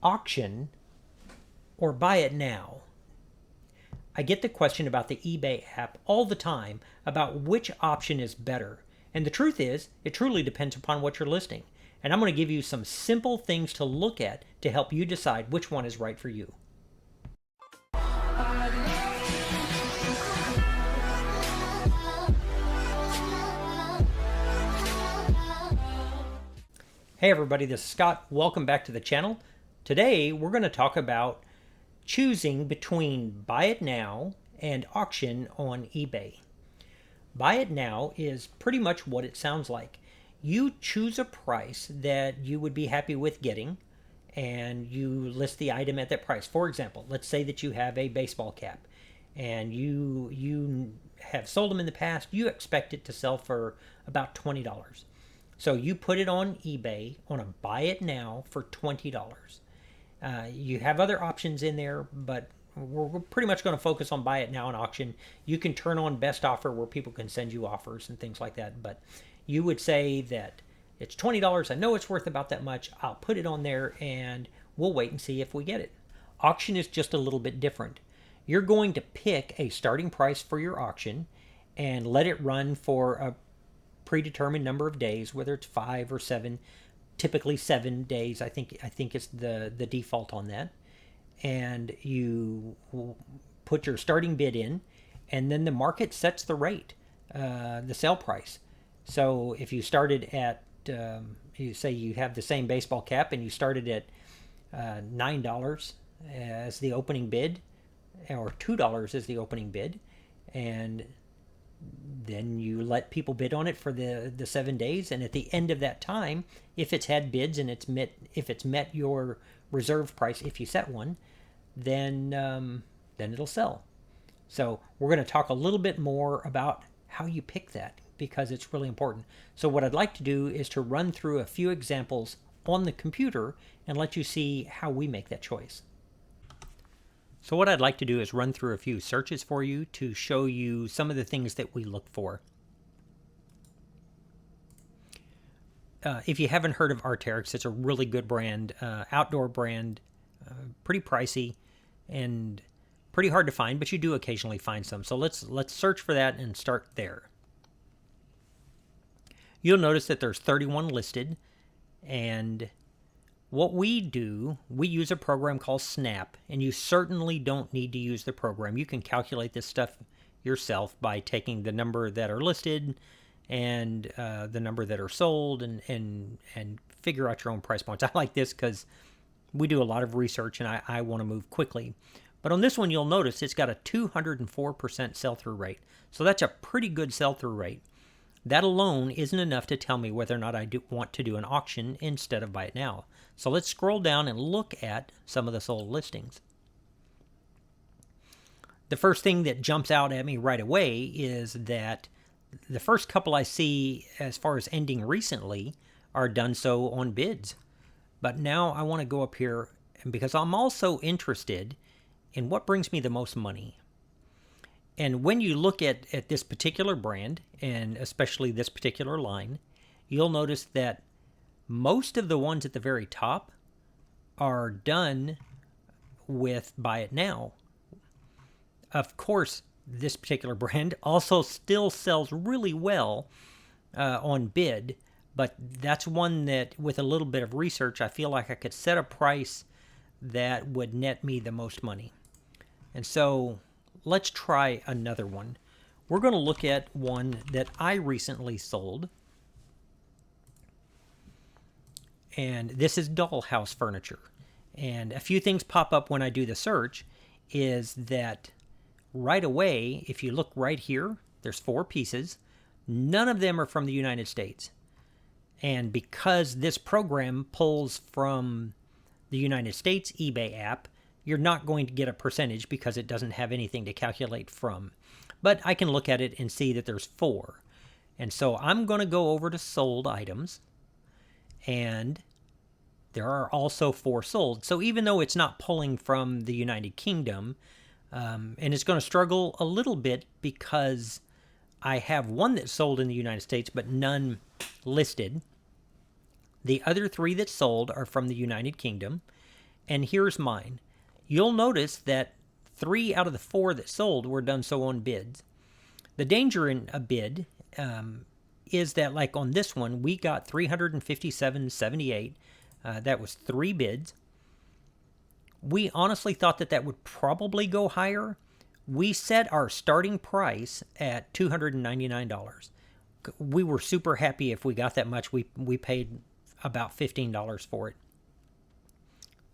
auction or buy it now? I get the question about the eBay app all the time about which option is better. And the truth is, it truly depends upon what you're listing. And I'm going to give you some simple things to look at to help you decide which one is right for you. Hey everybody, this is Scott. Welcome back to the channel. Today we're going to talk about choosing between buy it now and auction on eBay. Buy it now is pretty much what it sounds like. You choose a price that you would be happy with getting and you list the item at that price. For example, let's say that you have a baseball cap and you have sold them in the past. You expect it to sell for about $20. So you put it on eBay on a buy it now for $20. You have other options in there, but we're pretty much going to focus on buy it now and auction. You can turn on best offer where people can send you offers and things like that. But you would say that it's $20. I know it's worth about that much. I'll put it on there and we'll wait and see if we get it. Auction is just a little bit different. You're going to pick a starting price for your auction and let it run for a predetermined number of days, whether it's 5 or 7, typically 7 days. I think it's the default on that. And you put your starting bid in, and then the market sets the rate, the sale price. So if you started at, you say you have the same baseball cap and you started at $9 as the opening bid, or $2 as the opening bid, and then you let people bid on it for the 7 days, and at the end of that time, if it's had bids and if it's met your reserve price, if you set one, then it'll sell. So we're going to talk a little bit more about how you pick that, because it's really important. So what I'd like to do is to run through a few examples on the computer and let you see how we make that choice. So what I'd like to do is run through a few searches for you to show you some of the things that we look for. If you haven't heard of Arc'teryx, it's a really good brand, outdoor brand, pretty pricey and pretty hard to find, but you do occasionally find some. So let's search for that and start there. You'll notice that there's 31 listed, and what we do, we use a program called Snap, and you certainly don't need to use the program. You can calculate this stuff yourself by taking the number that are listed and the number that are sold and figure out your own price points. I like this because we do a lot of research and I want to move quickly. But on this one, you'll notice it's got a 204% sell-through rate. So that's a pretty good sell-through rate. That alone isn't enough to tell me whether or not I want to do an auction instead of buy it now. So let's scroll down and look at some of the sold listings. The first thing that jumps out at me right away is that the first couple I see as far as ending recently are done so on bids. But now I want to go up here, and because I'm also interested in what brings me the most money. And when you look at this particular brand, and especially this particular line, you'll notice that most of the ones at the very top are done with buy it now. Of course, this particular brand also still sells really well on bid, but that's one that with a little bit of research, I feel like I could set a price that would net me the most money. And so let's try another one. We're going to look at one that I recently sold. And this is dollhouse furniture. And a few things pop up when I do the search is that right away, if you look right here, there's 4 pieces. None of them are from the United States. And because this program pulls from the United States eBay app, you're not going to get a percentage because it doesn't have anything to calculate from. But I can look at it and see that there's 4. And so I'm going to go over to sold items, and there are also 4 sold. So even though it's not pulling from the United Kingdom, and it's going to struggle a little bit because I have one that's sold in the United States, but none listed. The other 3 that sold are from the United Kingdom. And here's mine. You'll notice that 3 out of the 4 that sold were done so on bids. The danger in a bid is that, like on this one, we got 357.78. That was 3 bids. We honestly thought that would probably go higher. We set our starting price at $299. We were super happy if we got that much. We paid about $15 for it.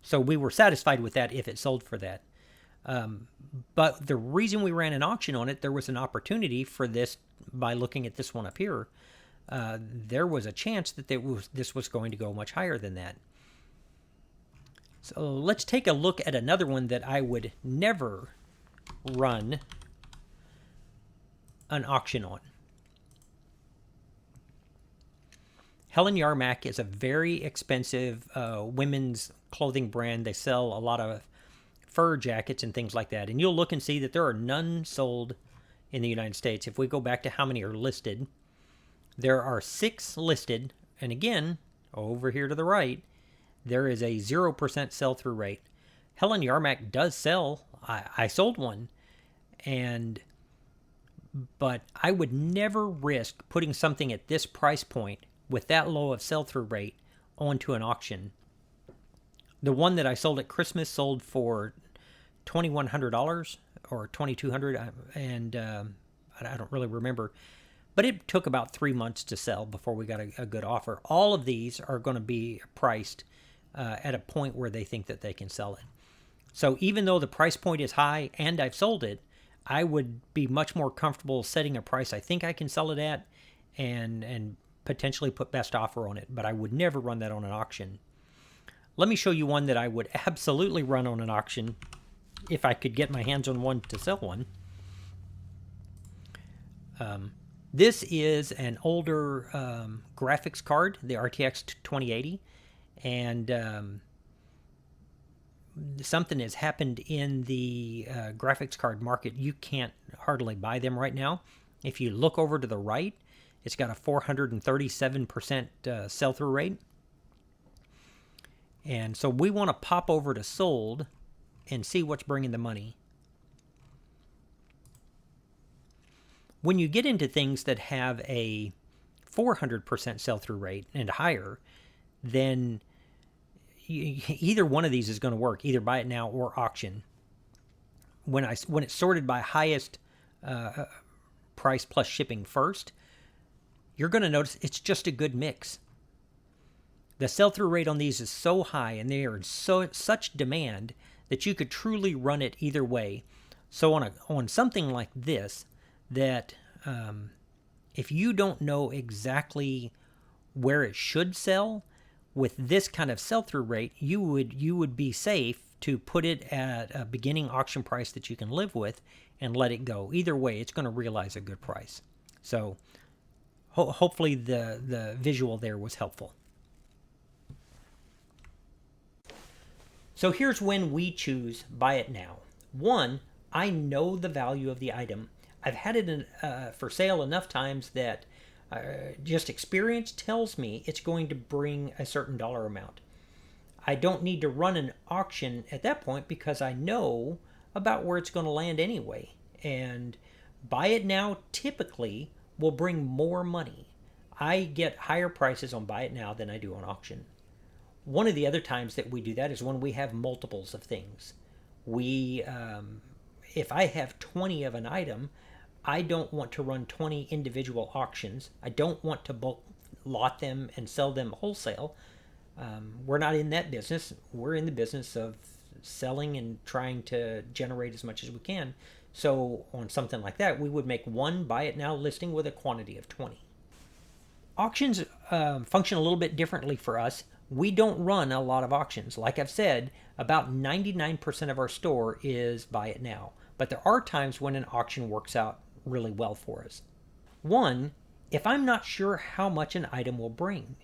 So we were satisfied with that if it sold for that. But the reason we ran an auction on it, there was an opportunity for this by looking at this one up here. There was a chance that this was going to go much higher than that. So let's take a look at another one that I would never run an auction on. Helen Yarmack is a very expensive women's clothing brand. They sell a lot of fur jackets and things like that. And you'll look and see that there are none sold in the United States. If we go back to how many are listed, there are 6 listed. And again, over here to the right, there is a 0% sell-through rate. Helen Yarmack does sell. I sold one. But I would never risk putting something at this price point with that low of sell-through rate onto an auction. The one that I sold at Christmas sold for $2,100 or $2,200, and I don't really remember. But it took about 3 months to sell before we got a good offer. All of these are going to be priced at a point where they think that they can sell it. So even though the price point is high and I've sold it, I would be much more comfortable setting a price I think I can sell it at and potentially put best offer on it. But I would never run that on an auction. Let me show you one that I would absolutely run on an auction if I could get my hands on one to sell one. This is an older graphics card, the RTX 2080, and something has happened in the graphics card market. You can't hardly buy them right now. If you look over to the right, it's got a 437% sell-through rate. And so we want to pop over to sold and see what's bringing the money. When you get into things that have a 400% sell-through rate and higher, then either one of these is going to work, either buy it now or auction. When it's sorted by highest price plus shipping first, you're going to notice it's just a good mix. The sell-through rate on these is so high and they are in such demand that you could truly run it either way. So on something like this, that if you don't know exactly where it should sell, with this kind of sell-through rate, you would be safe to put it at a beginning auction price that you can live with and let it go. Either way, it's going to realize a good price. So hopefully the visual there was helpful. So here's when we choose buy it now. 1, I know the value of the item. I've had it for sale enough times that just experience tells me it's going to bring a certain dollar amount. I don't need to run an auction at that point because I know about where it's going to land anyway. And buy it now typically will bring more money. I get higher prices on buy it now than I do on auction. One of the other times that we do that is when we have multiples of things. If I have 20 of an item, I don't want to run 20 individual auctions. I don't want to bulk lot them and sell them wholesale. We're not in that business. We're in the business of selling and trying to generate as much as we can. So on something like that, we would make one buy it now listing with a quantity of 20. Auctions function a little bit differently for us. We don't run a lot of auctions. Like I've said, about 99% of our store is buy it now. But there are times when an auction works out really well for us. 1, if I'm not sure how much an item will bring.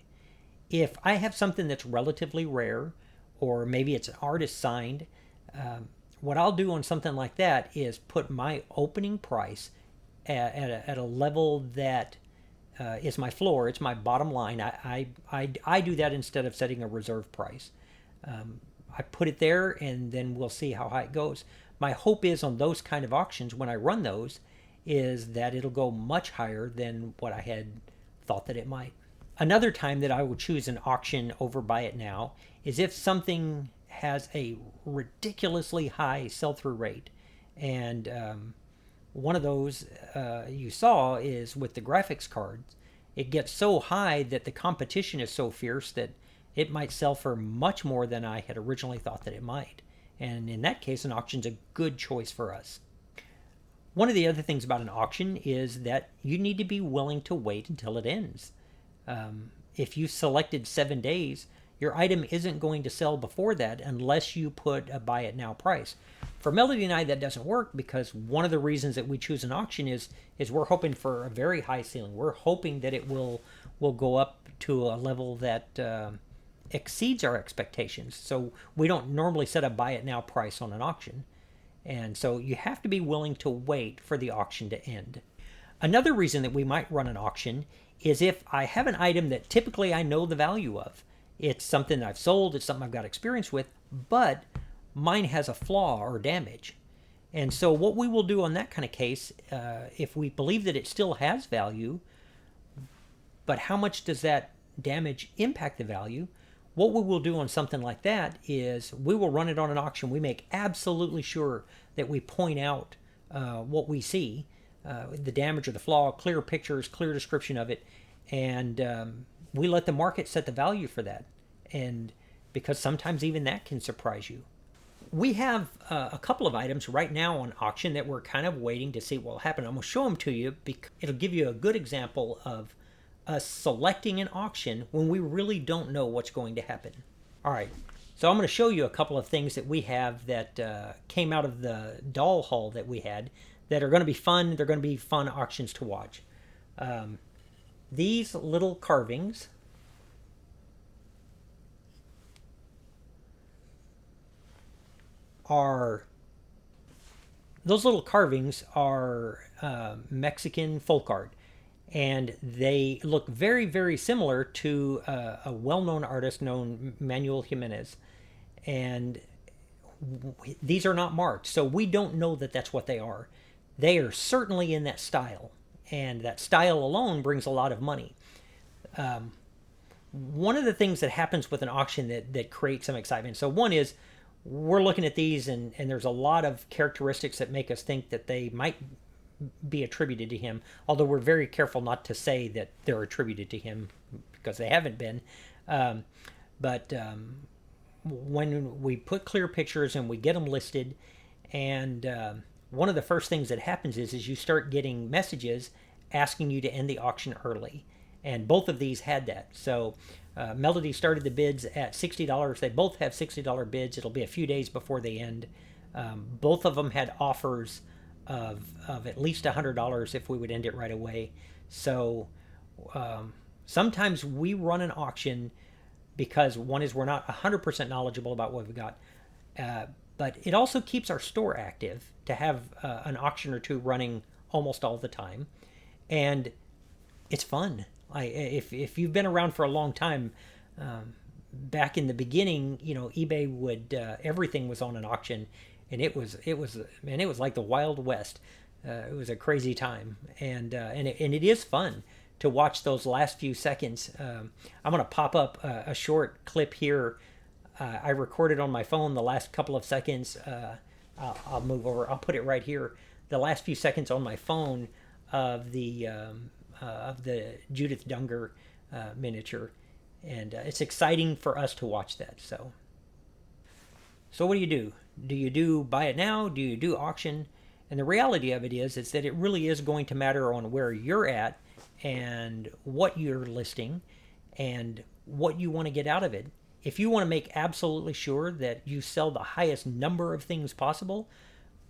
If I have something that's relatively rare, or maybe it's an artist signed, what I'll do on something like that is put my opening price at a level that is my floor. It's my bottom line. I do that instead of setting a reserve price. I put it there, and then we'll see how high it goes. My hope is on those kind of auctions, when I run those, is that it'll go much higher than what I had thought that it might. Another time that I will choose an auction over buy it now is if something has a ridiculously high sell-through rate. And one of those you saw is with the graphics cards. It gets so high that the competition is so fierce that it might sell for much more than I had originally thought that it might. And in that case, an auction's a good choice for us. One of the other things about an auction is that you need to be willing to wait until it ends. If you selected 7 days, your item isn't going to sell before that unless you put a buy it now price. For Melody and I, that doesn't work because one of the reasons that we choose an auction is we're hoping for a very high ceiling. We're hoping that it will go up to a level that exceeds our expectations. So we don't normally set a buy it now price on an auction. And so you have to be willing to wait for the auction to end. Another reason that we might run an auction is if I have an item that typically I know the value of. It's something that I've sold, it's something I've got experience with, but mine has a flaw or damage. And so what we will do on that kind of case, if we believe that it still has value, but how much does that damage impact the value? What we will do on something like that is we will run it on an auction. We make absolutely sure that we point out what we see, the damage or the flaw, clear pictures, clear description of it, and we let the market set the value for that. And because sometimes even that can surprise you. We have a couple of items right now on auction that we're kind of waiting to see what will happen. I'm going to show them to you because it'll give you a good example of us selecting an auction when we really don't know what's going to happen. All right, so I'm going to show you a couple of things that we have that came out of the doll haul that we had that are going to be fun. They're going to be fun auctions to watch. These little carvings are Mexican folk art, and they look very, very similar to a well-known artist known Manuel Jimenez, and these are not marked, so we don't know that that's what they are. They are certainly in that style, and that style alone brings a lot of money. One of the things that happens with an auction that creates some excitement, so one is we're looking at these and there's a lot of characteristics that make us think that they might be attributed to him, although we're very careful not to say that they're attributed to him because they haven't been. But when we put clear pictures and we get them listed, and one of the first things that happens is you start getting messages asking you to end the auction early. And both of these had that. So Melody started the bids at $60. They both have $60 bids. It'll be a few days before they end. Both of them had offers of at least $100 if we would end it right away. So sometimes we run an auction because one is we're not 100% knowledgeable about what we've got. But it also keeps our store active to have an auction or two running almost all the time. And it's fun. If you've been around for a long time, back in the beginning, eBay would everything was on an auction, and it was like the Wild West. It was a crazy time, and it is fun to watch those last few seconds. I'm gonna pop up a short clip here. I recorded on my phone the last couple of seconds. I'll move over. I'll put it right here. The last few seconds on my phone of the Judith Dunger miniature, and it's exciting for us to watch that. So what do you do? Do you do buy it now? Do you do auction? And the reality of it is that it really is going to matter on where you're at and what you're listing and what you want to get out of it. If you want to make absolutely sure that you sell the highest number of things possible,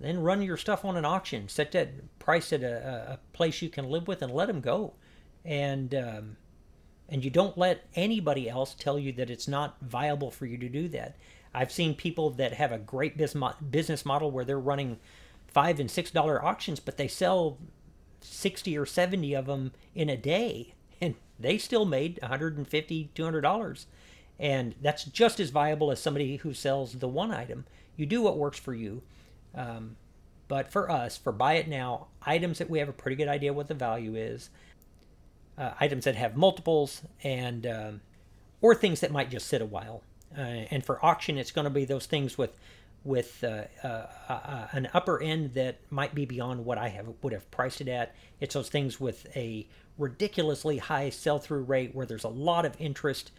then run your stuff on an auction. Set that price at a place you can live with and let them go. And you don't let anybody else tell you that it's not viable for you to do that. I've seen people that have a great business model where they're running $5 and $6 auctions, but they sell 60 or 70 of them in a day, and they still made $150, $200. And that's just as viable as somebody who sells the one item. You do what works for you. But for us, for buy it now, items that we have a pretty good idea what the value is, items that have multiples, and or things that might just sit a while. And for auction, it's going to be those things with an upper end that might be beyond what I would have priced it at. It's those things with a ridiculously high sell-through rate where there's a lot of interest,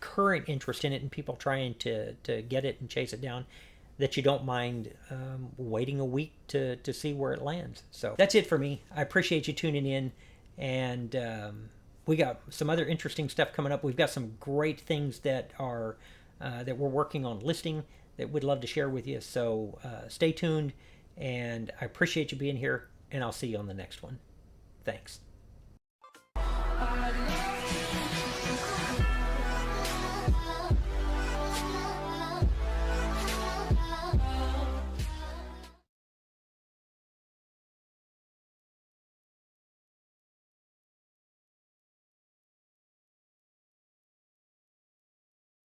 current interest in it, and people trying to get it and chase it down, that you don't mind waiting a week to see where it lands. So that's it for me. I appreciate you tuning in, and we got some other interesting stuff coming up. We've got some great things that are that we're working on listing that we'd love to share with you. So stay tuned, and I appreciate you being here, and I'll see you on the next one. Thanks.